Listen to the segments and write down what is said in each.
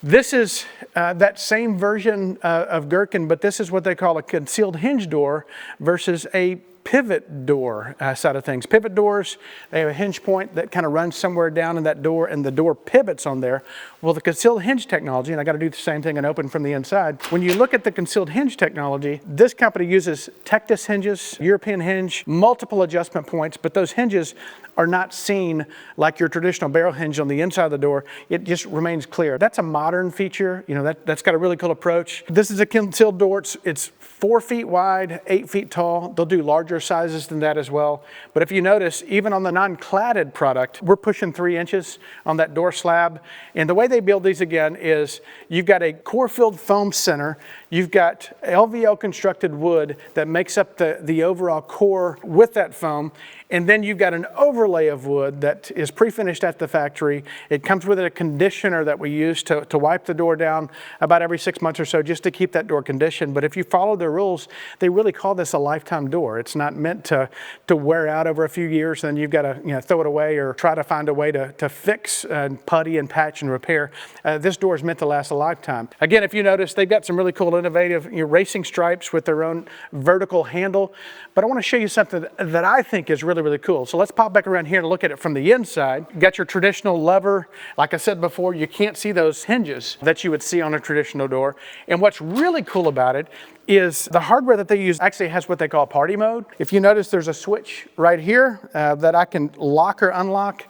This is that same version of Gherkin, but this is what they call a concealed hinge door versus a pivot door side of things. Pivot doors, they have a hinge point that kind of runs somewhere down in that door, and the door pivots on there. Well, the concealed hinge technology, and I got to do the same thing and open from the inside. When you look at the concealed hinge technology, this company uses Tectus hinges, European hinge, multiple adjustment points, but those hinges are not seen like your traditional barrel hinge on the inside of the door. It just remains clear. That's a modern feature. You know, that's got a really cool approach. This is a concealed door. It's 4 feet wide, 8 feet tall. They'll do larger sizes than that as well. But if you notice, even on the non-cladded product, we're pushing 3 inches on that door slab. And the way they build these again is you've got a core-filled foam center. You've got LVL constructed wood that makes up the overall core with that foam. And then you've got an overlay of wood that is pre-finished at the factory. It comes with a conditioner that we use to wipe the door down about every 6 months or so just to keep that door conditioned. But if you follow the rules, they really call this a lifetime door. It's not meant to wear out over a few years, then you've got to throw it away or try to find a way to fix and putty and patch and repair. This door is meant to last a lifetime. Again, if you notice, they've got some really cool innovative racing stripes with their own vertical handle. But I want to show you something that I think is really cool. So let's pop back around here and look at it from the inside. You got your traditional lever. Like I said before, you can't see those hinges that you would see on a traditional door. And what's really cool about it is the hardware that they use actually has what they call party mode. If you notice, there's a switch right here that I can lock or unlock.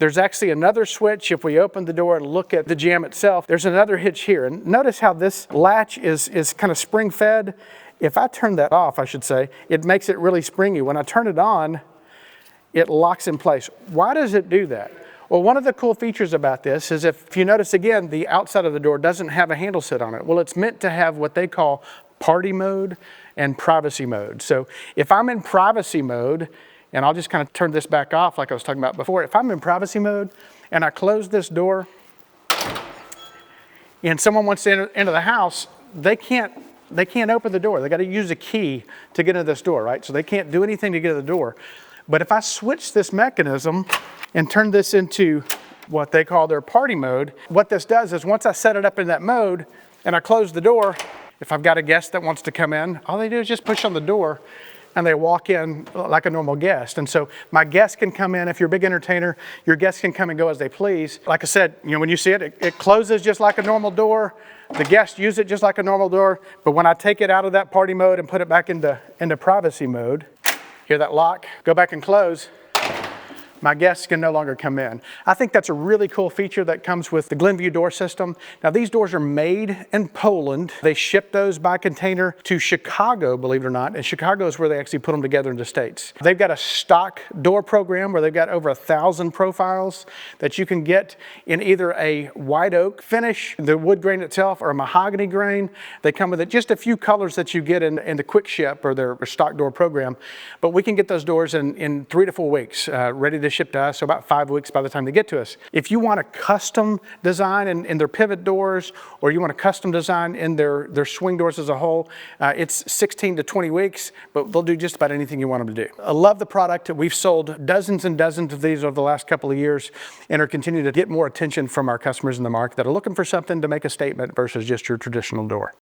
There's actually another switch. If we open the door and look at the jamb itself, there's another hitch here. And notice how this latch is kind of spring fed. If I turn that off, I should say, it makes it really springy. When I turn it on, it locks in place. Why does it do that? Well, one of the cool features about this is if you notice again, the outside of the door doesn't have a handle sit on it. Well, it's meant to have what they call party mode and privacy mode. So if I'm in privacy mode, and I'll just kind of turn this back off like I was talking about before. If I'm in privacy mode and I close this door and someone wants to enter into the house, they can't open the door. They got to use a key to get into this door, right? So they can't do anything to get to the door. But if I switch this mechanism and turn this into what they call their party mode, what this does is once I set it up in that mode and I close the door, if I've got a guest that wants to come in, all they do is just push on the door and they walk in like a normal guest. And so my guests can come in. If you're a big entertainer, your guests can come and go as they please. Like I said, when you see it, it closes just like a normal door. The guests use it just like a normal door. But when I take it out of that party mode and put it back into privacy mode, hear that lock, go back and close, my guests can no longer come in. I think that's a really cool feature that comes with the Glenview door system. Now these doors are made in Poland. They ship those by container to Chicago, believe it or not. And Chicago is where they actually put them together in the States. They've got a stock door program where they've got over 1,000 profiles that you can get in either a white oak finish, the wood grain itself, or a mahogany grain. They come with just a few colors that you get in the quick ship or their stock door program. But we can get those doors in 3 to 4 weeks, ready to ship to us, so about 5 weeks by the time they get to us. If you want a custom design in their pivot doors, or you want a custom design in their swing doors as a whole, it's 16 to 20 weeks, but they'll do just about anything you want them to do. I love the product. We've sold dozens and dozens of these over the last couple of years and are continuing to get more attention from our customers in the market that are looking for something to make a statement versus just your traditional door.